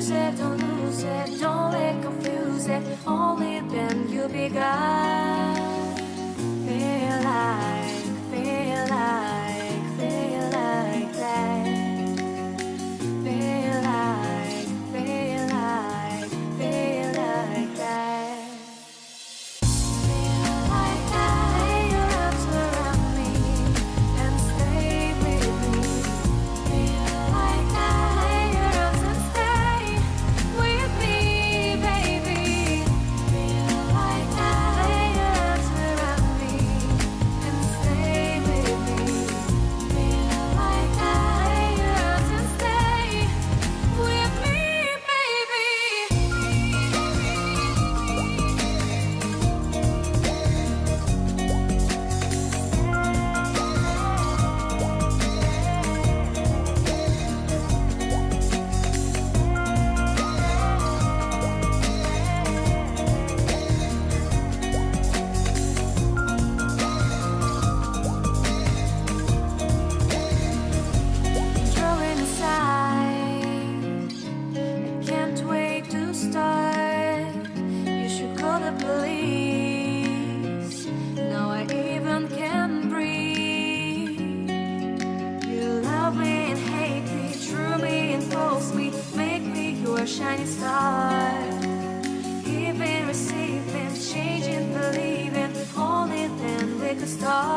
use it, don't lose it, don't let confuse it. Only then you begun. Feel like, feel like, feel like that. Feel like, feel like, feel like that. Feel like that. Lay your arms around me and stay with me. Feel like that. Lay your arms and stay with me, baby. Feel like that. Lay your arms around me and stay with me. Feel like that. Lay your arms and stay with me, baby. Drawing aside, I can't wait to start. You should call the police. Now I even can't breathe. You love me and hate me, true me and false me, make me your shining star. Giving, receiving, changing, believing, only then we could start.